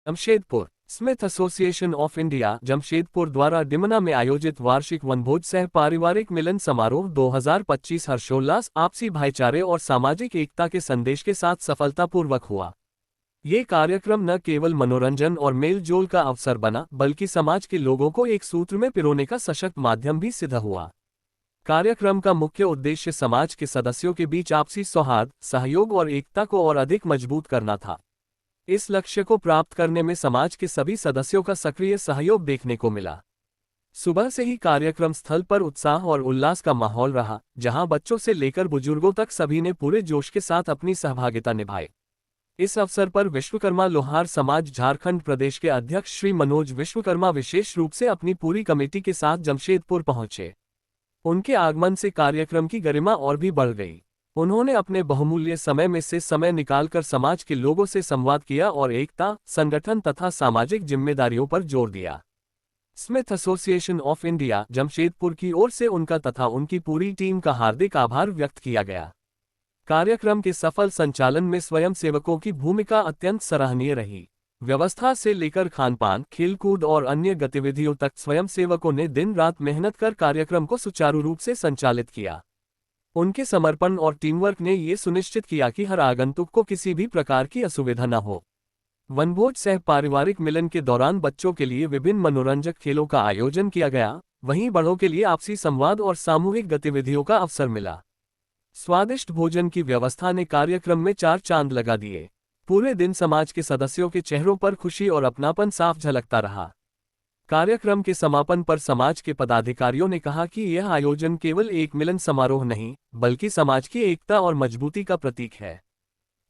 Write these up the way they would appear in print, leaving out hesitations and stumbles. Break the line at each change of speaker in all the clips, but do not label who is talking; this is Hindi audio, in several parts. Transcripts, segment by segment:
Jamshedpur Smith association of India Jamshedpur द्वारा डिमना में आयोजित वार्षिक वनभोज सह पारिवारिक मिलन समारोह 2025 हर्षोल्लास, आपसी भाईचारे और सामाजिक एकता के संदेश के साथ सफलतापूर्वक हुआ। ये कार्यक्रम न केवल मनोरंजन और मेल जोल का अवसर बना, बल्कि समाज के लोगों को एक सूत्र में पिरोने का सशक्त माध्यम भी सिद्ध हुआ। कार्यक्रम का मुख्य उद्देश्य समाज के सदस्यों के बीच आपसी सौहार्द, सहयोग और एकता को और अधिक मजबूत करना था। इस लक्ष्य को प्राप्त करने में समाज के सभी सदस्यों का सक्रिय सहयोग देखने को मिला। सुबह से ही कार्यक्रम स्थल पर उत्साह और उल्लास का माहौल रहा, जहां बच्चों से लेकर बुजुर्गों तक सभी ने पूरे जोश के साथ अपनी सहभागिता निभाई। इस अवसर पर विश्वकर्मा लोहार समाज झारखंड प्रदेश के अध्यक्ष श्री मनोज विश्वकर्मा विशेष रूप से अपनी पूरी कमेटी के साथ जमशेदपुर पहुंचे। उनके आगमन से कार्यक्रम की गरिमा और भी बढ़ गई। उन्होंने अपने बहुमूल्य समय में से समय निकालकर समाज के लोगों से संवाद किया और एकता, संगठन तथा सामाजिक जिम्मेदारियों पर जोर दिया। Smith association of India Jamshedpur की ओर से उनका तथा उनकी पूरी टीम का हार्दिक आभार व्यक्त किया गया। कार्यक्रम के सफल संचालन में स्वयंसेवकों की भूमिका अत्यंत सराहनीय रही। व्यवस्था से लेकर खानपान, खेलकूद और अन्य गतिविधियों तक स्वयंसेवकों ने दिन रात मेहनत कर कार्यक्रम को सुचारू रूप से संचालित किया। उनके समर्पण और टीमवर्क ने ये सुनिश्चित किया कि हर आगंतुक को किसी भी प्रकार की असुविधा न हो। वनभोज सह पारिवारिक मिलन के दौरान बच्चों के लिए विभिन्न मनोरंजक खेलों का आयोजन किया गया, वहीं बड़ों के लिए आपसी संवाद और सामूहिक गतिविधियों का अवसर मिला। स्वादिष्ट भोजन की व्यवस्था ने कार्यक्रम में चार चांद लगा दिए। पूरे दिन समाज के सदस्यों के चेहरों पर खुशी और अपनापन साफ झलकता रहा। कार्यक्रम के समापन पर समाज के पदाधिकारियों ने कहा कि यह आयोजन केवल एक मिलन समारोह नहीं, बल्कि समाज की एकता और मजबूती का प्रतीक है।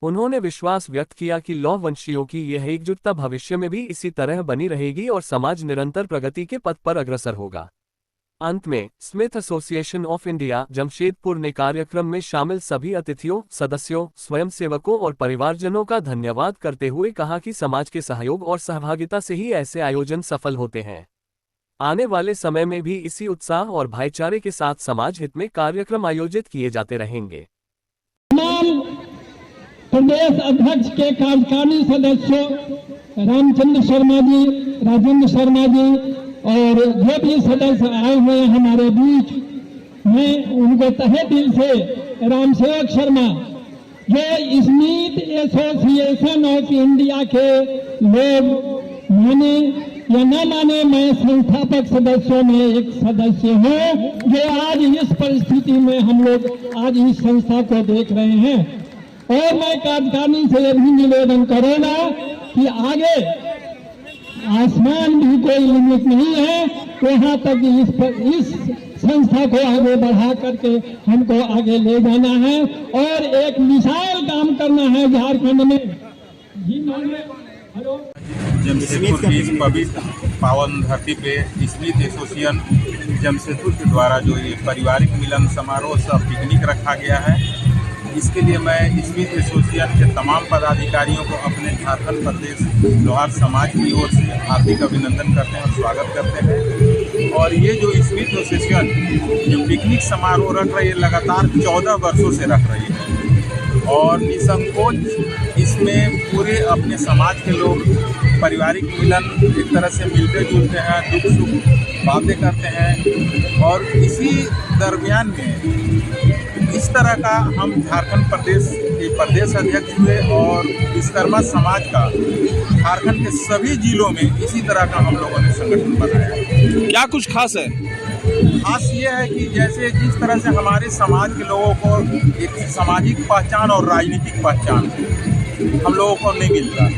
उन्होंने विश्वास व्यक्त किया कि लौह वंशियों की यह एकजुटता भविष्य में भी इसी तरह बनी रहेगी और समाज निरंतर प्रगति के पथ पर अग्रसर होगा। अंत में Smith association of India Jamshedpur ने कार्यक्रम में शामिल सभी अतिथियों, सदस्यों, स्वयंसेवकों और परिवारजनों का धन्यवाद करते हुए कहा कि समाज के सहयोग और सहभागिता से ही ऐसे आयोजन सफल होते हैं। आने वाले समय में भी इसी उत्साह और भाईचारे के साथ समाज हित में कार्यक्रम आयोजित किए जाते रहेंगे।
प्रदेश अध्यक्ष के कार्यकारिणी सदस्यों रामचंद्र शर्मा जी, राजेंद्र शर्मा जी और जो भी सदस्य आए हुए हैं हमारे बीच, मैं उनको तहे दिल से रामसेवक शर्मा, जो स्मिथ एसोसिएशन ऑफ इंडिया के लोग माने या न माने, मैं संस्थापक सदस्यों में एक सदस्य हूँ, जो आज इस परिस्थिति में हम लोग आज इस संस्था को देख रहे हैं। और मैं कार्यकारिणी से यह भी निवेदन करूंगा कि आगे आसमान भी कोई लिमिट नहीं है, यहाँ तक इस संस्था को आगे बढ़ा करके हमको आगे ले जाना है और एक मिसाल काम करना है झारखंड में।
जमशेदपुर की इस पवित्र पावन धरती पे स्मिथ एसोसिएशन जमशेदपुर के द्वारा जो ये पारिवारिक मिलन समारोह सब पिकनिक रखा गया है, इसके लिए मैं स्मिथ एसोसिएशन के तमाम पदाधिकारियों को अपने झारखंड प्रदेश लोहार समाज की ओर से हार्दिक अभिनंदन करते हैं और स्वागत करते हैं। और ये जो स्मिथ एसोसिएशन जो पिकनिक समारोह रख रही है, लगातार 14 वर्षों से रख रही है और निसंकोच इसमें पूरे अपने समाज के लोग पारिवारिक मिलन एक तरह से मिलते जुलते हैं, दुख सुख बातें करते हैं। और इसी दरमियान में इस तरह का हम झारखंड प्रदेश के प्रदेश अध्यक्ष हुए और विश्वकर्मा समाज का झारखंड के सभी जिलों में इसी तरह का हम लोगों ने संगठन बनाया।
क्या कुछ खास है?
खास ये है कि जैसे जिस तरह से हमारे समाज के लोगों को एक सामाजिक पहचान और राजनीतिक पहचान हम लोगों को नहीं मिलता।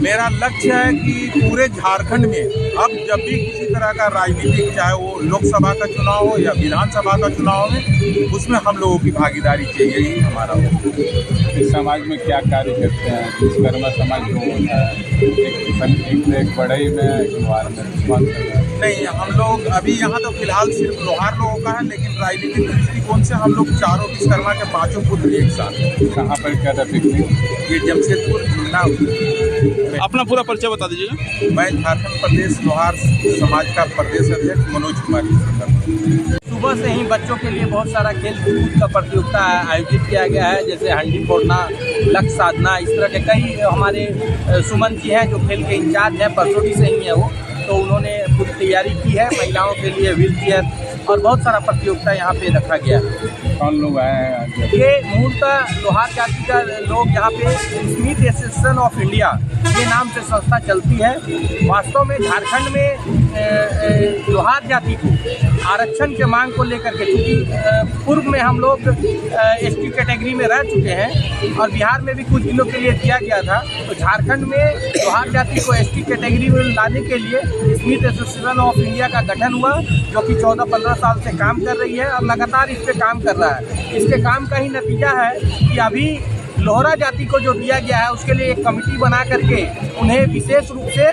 मेरा लक्ष्य है कि पूरे झारखंड में अब जब भी किसी तरह का राजनीतिक, चाहे वो लोकसभा का चुनाव हो या विधानसभा का चुनाव हो, उसमें हम लोगों की भागीदारी चाहिए। यही हमारा
इस समाज में क्या कार्य करते हैं? विश्वकर्मा समाज जो होता है एक बढ़ई में व्यवहार में रिस्पॉन्स कर रहा है।
नहीं, हम लोग अभी यहाँ तो फिलहाल सिर्फ लोहार लोगों का है, लेकिन राजनीतिक दृष्टिकोण से हम लोग चारों विश्वकर्मा के 5 पुत्र एक साथ।
कहाँ पर क्या था पिकनिक?
ये जमशेदपुर जिला।
अपना पूरा परिचय बता दीजिएगा।
मैं झारखंड प्रदेश लोहार समाज का प्रदेश अध्यक्ष मनोज कुमार जी।
सुबह से ही बच्चों के लिए बहुत सारा खेल कूद का प्रतियोगिता आयोजित किया गया है, जैसे हंडी फोड़ना, लक्ष्य साधना, इस तरह के कई हमारे सुमन जी हैं जो खेल के इंचार्ज हैं, परसोड़ी से ही है वो, तो उन्होंने पूरी तैयारी की है। महिलाओं के लिए व्हील चेयर और बहुत सारा प्रतियोगिता यहाँ पे रखा गया है।
कौन लोग आए हैं?
ये मूलतः लोहार जाति का लोग यहाँ पे स्मिथ एसोसिएशन ऑफ इंडिया ये नाम से संस्था चलती है। वास्तव में झारखंड में लोहार जाति को आरक्षण के मांग को लेकर के, क्योंकि पूर्व में हम लोग एसटी कैटेगरी में रह चुके हैं और बिहार में भी कुछ दिनों के लिए दिया गया था, तो झारखंड में लोहार जाति को एसटी कैटेगरी में लाने के लिए स्मिथ एसोसिएशन ऑफ इंडिया का गठन हुआ, जो कि 14-15 साल से काम कर रही है और लगातार इस पे काम कर रहा है। इसके काम का ही नतीजा है कि अभी लोहरा जाति को जो दिया गया है उसके लिए एक कमेटी बना करके उन्हें विशेष रूप से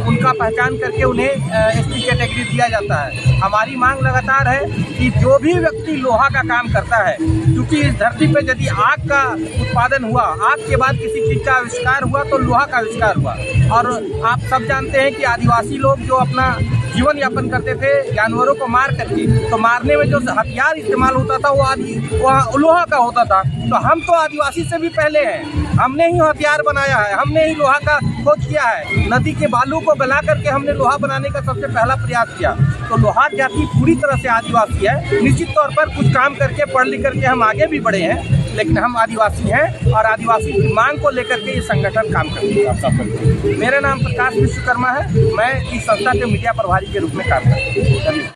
उनका पहचान करके उन्हें एसटी कैटेगरी दिया जाता है। हमारी मांग लगातार है कि जो भी व्यक्ति लोहा का काम करता है, क्योंकि इस धरती पे यदि आग का उत्पादन हुआ, आग के बाद किसी चीज़ का आविष्कार हुआ तो लोहा का आविष्कार हुआ। और आप सब जानते हैं कि आदिवासी लोग जो अपना जीवन यापन करते थे जानवरों को मार करके, तो मारने में जो हथियार इस्तेमाल होता था वो लोहा का होता था। तो हम तो आदिवासी से भी पहले हैं, हमने ही हथियार बनाया है, हमने ही लोहा का खोज किया है। नदी के बालू को गला करके हमने लोहा बनाने का सबसे पहला प्रयास किया। तो लोहार जाति पूरी तरह से आदिवासी है। निश्चित तौर पर कुछ काम करके पढ़ लिख करके हम आगे भी बढ़े हैं, लेकिन हम आदिवासी हैं और आदिवासी की मांग को लेकर के ये संगठन काम करता है। मेरा नाम प्रकाश विश्वकर्मा है, मैं इस संस्था के मीडिया प्रभारी के रूप में काम करता हूँ।